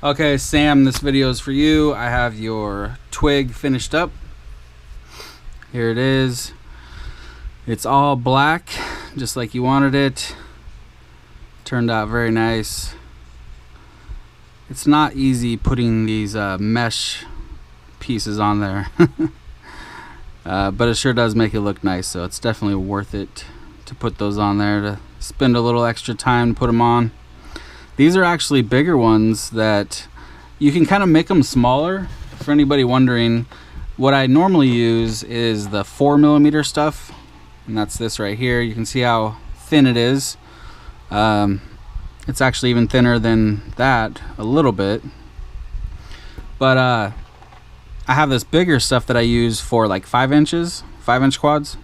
Okay, Sam, this video is for you. I have your twig finished up. Here it is. It's all black, just like you wanted it. Turned out very nice. It's not easy putting these mesh pieces on there. But it sure does make it look nice, so it's definitely worth it to put those on there, to spend a little extra time to put them on. These are actually bigger ones that you can kind of make them smaller. For anybody wondering, what I normally use is the 4mm stuff, and that's this right here. You can see how thin it is. It's actually even thinner than that a little bit, but I have this bigger stuff that I use for like 5 inch quads,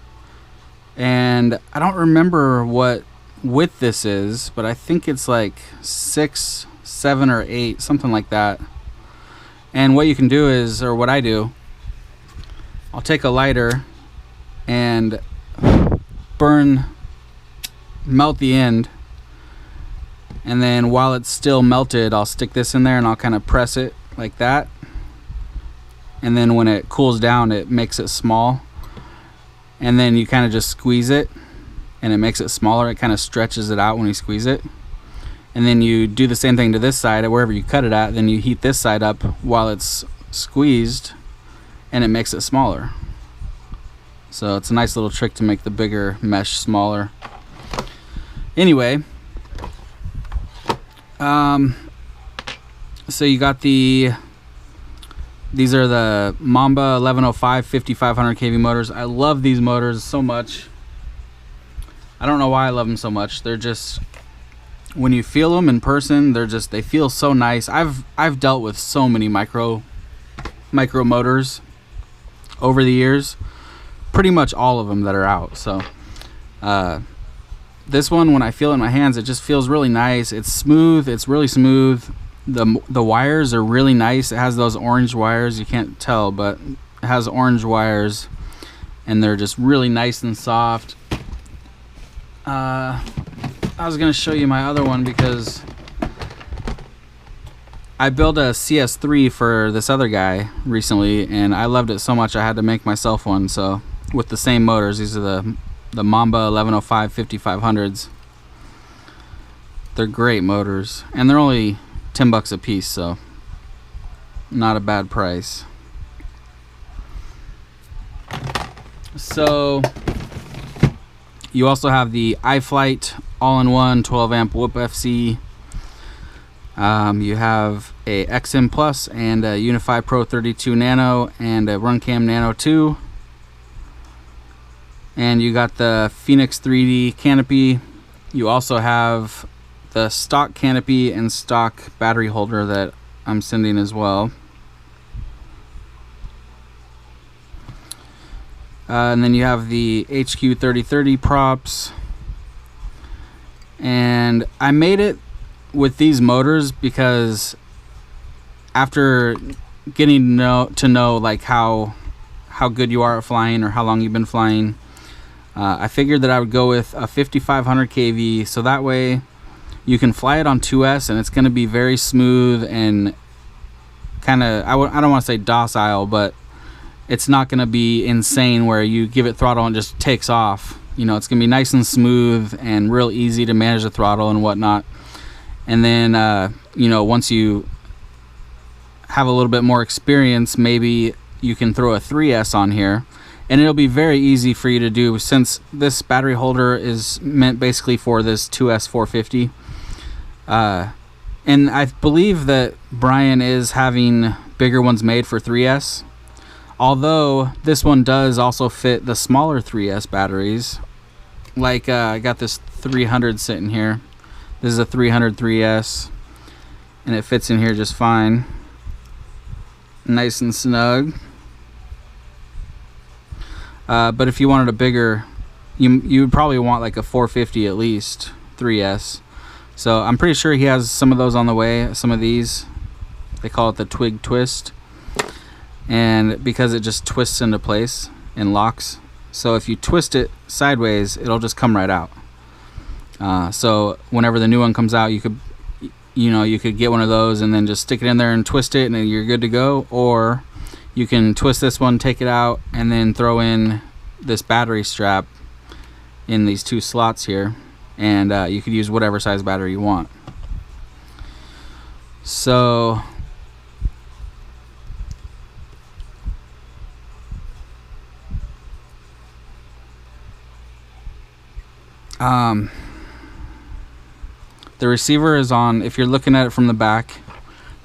and I don't remember what width this is, but I think it's like 6, 7, or 8, something like that. And what you can do is, or what I do, I'll take a lighter and melt the end, and then while it's still melted, I'll stick this in there and I'll kind of press it like that, and then when it cools down, it makes it small, and then you kind of just squeeze it and it makes it smaller. It kind of stretches it out when you squeeze it, and then you do the same thing to this side wherever you cut it at. Then you heat this side up while it's squeezed, and it makes it smaller. So it's a nice little trick to make the bigger mesh smaller. Anyway, so you got these are the Mamba 1105 5500 kV motors. I love these motors so much. I don't know why I love them so much. They're just, when you feel them in person, they feel so nice. I've dealt with so many micro motors over the years, pretty much all of them that are out. So this one, when I feel it in my hands, it just feels really nice. It's smooth. It's really smooth. The wires are really nice. It has those orange wires. You can't tell, but it has orange wires, and they're just really nice and soft. I was gonna show you my other one because I built a CS3 for this other guy recently, and I loved it so much I had to make myself one. So with the same motors, these are the Mamba 1105 5500s. They're great motors, and they're only $10 a piece, so not a bad price. So you also have the iFlight all-in-one 12-amp Whoop FC. You have a XM Plus and a Unify Pro 32 Nano and a Runcam Nano 2. And you got the Phoenix 3D canopy. You also have the stock canopy and stock battery holder that I'm sending as well. And then you have the HQ 3030 props. And I made it with these motors because after getting to know like how good you are at flying, or how long you've been flying, I figured that I would go with a 5500 kV, so that way you can fly it on 2S and it's going to be very smooth and kind of, I don't want to say docile, but it's not going to be insane where you give it throttle and it just takes off. You know, it's going to be nice and smooth and real easy to manage the throttle and whatnot. And then, you know, once you have a little bit more experience, maybe you can throw a 3S on here, and it'll be very easy for you to do, since this battery holder is meant basically for this 2S 450. And I believe that Brian is having bigger ones made for 3S. Although this one does also fit the smaller 3S batteries. Like I got this 300 sitting here. This is a 300 3S, and it fits in here just fine. Nice and snug. But if you wanted a bigger, you would probably want like a 450 at least, 3S. So I'm pretty sure he has some of those on the way, some of these. They call it the twig twist. And because it just twists into place and locks, so if you twist it sideways, it'll just come right out. So whenever the new one comes out, you could you know, you could get one of those and then just stick it in there and twist it and you're good to go. Or you can twist this one, take it out, and then throw in this battery strap in these two slots here, and you could use whatever size battery you want. So the receiver is on, if you're looking at it from the back,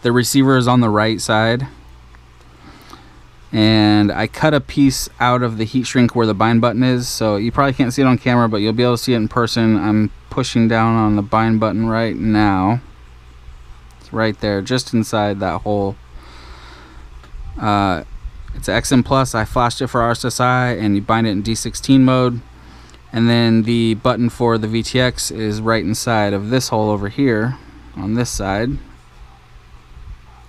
the receiver is on the right side, and I cut a piece out of the heat shrink where the bind button is, so you probably can't see it on camera, but you'll be able to see it in person. I'm pushing down on the bind button right now. It's right there, just inside that hole. It's an XM Plus. I flashed it for RSSI, and you bind it in D16 mode. And then the button for the VTX is right inside of this hole over here on this side.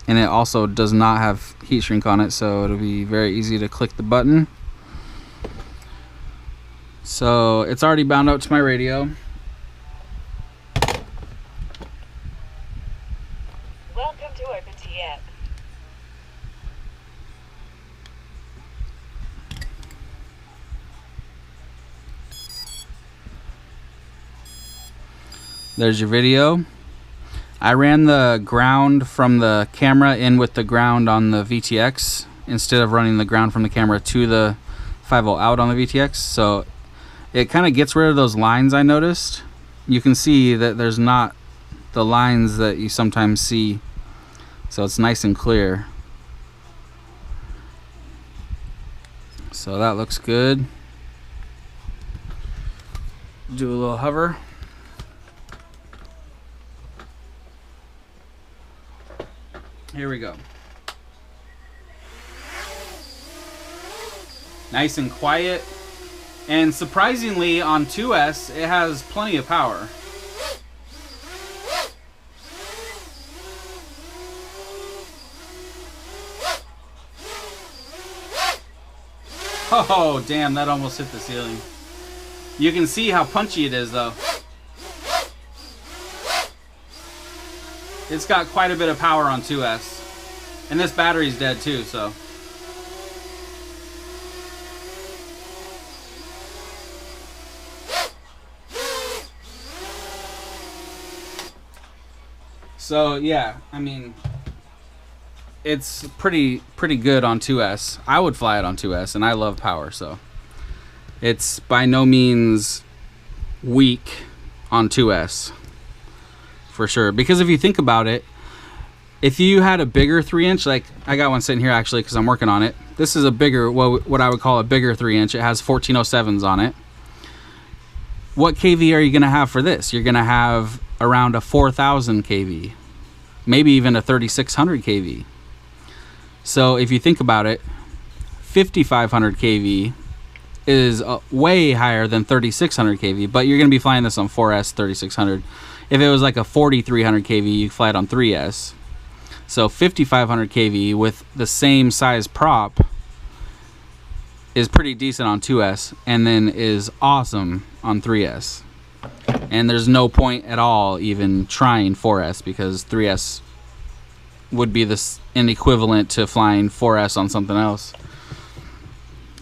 And it also does not have heat shrink on it, so it'll be very easy to click the button. So it's already bound up to my radio. Welcome to OpenTF. There's your video. I ran the ground from the camera in with the ground on the VTX instead of running the ground from the camera to the 5V out on the VTX. So it kind of gets rid of those lines I noticed. You can see that there's not the lines that you sometimes see. So it's nice and clear. So that looks good. Do a little hover. Here we go. Nice and quiet. And surprisingly, on 2S, it has plenty of power. Oh, damn, that almost hit the ceiling. You can see how punchy it is, though. It's got quite a bit of power on 2S. And this battery's dead too, so. So yeah, I mean, it's pretty good on 2S. I would fly it on 2S, and I love power, so. It's by no means weak on 2S. For sure, because if you think about it, if you had a bigger 3-inch, like I got one sitting here actually because I'm working on it. This is a bigger, what I would call a bigger 3-inch. It has 1407s on it. What kV are you going to have for this? You're going to have around a 4000 kV, maybe even a 3600 kV. So if you think about it, 5500 kV is way higher than 3600 kV, but you're going to be flying this on 4S 3600. If it was like a 4300 kV, you fly it on 3S. So 5500 kV with the same size prop is pretty decent on 2S, and then is awesome on 3S. And there's no point at all even trying 4S, because 3S would be an equivalent to flying 4S on something else.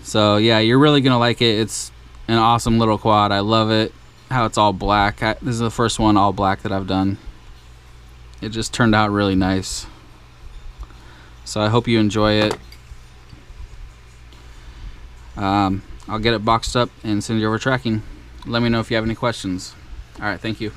So yeah, you're really gonna like it. It's an awesome little quad. I love it. How it's all black. This is the first one all black that I've done. It just turned out really nice. So I hope you enjoy it. I'll get it boxed up and send you over tracking. Let me know if you have any questions. All right, thank you.